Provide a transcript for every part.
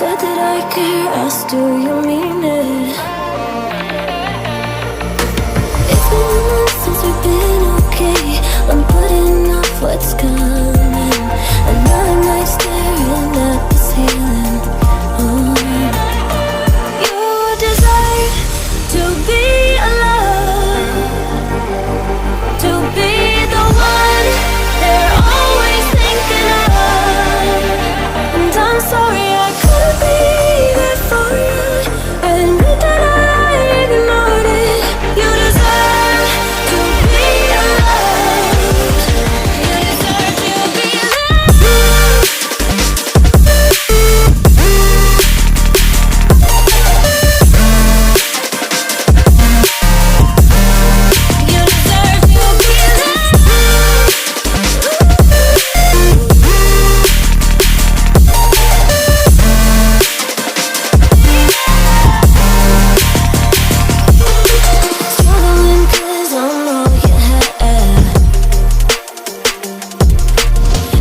said that I care, asked do you mean it? It's been a month since we've been okay. I'm putting off what's coming. Another night staring at the ceiling. You deserve to be alone, to be the one they're always thinking of. And I'm sorry I couldn't be there for you. I admit that I ignored it. You deserve to be alone. You deserve to be loved. You deserve to be loved. Swallowing 'cause I'm all you had.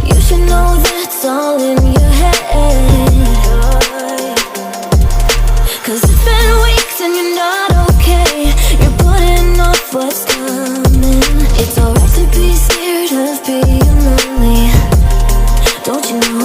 You should know that's all in your head. 'Cause it's been weeks and you're not okay. You're putting off what's coming. It's alright to be scared of being lonely. Don't you know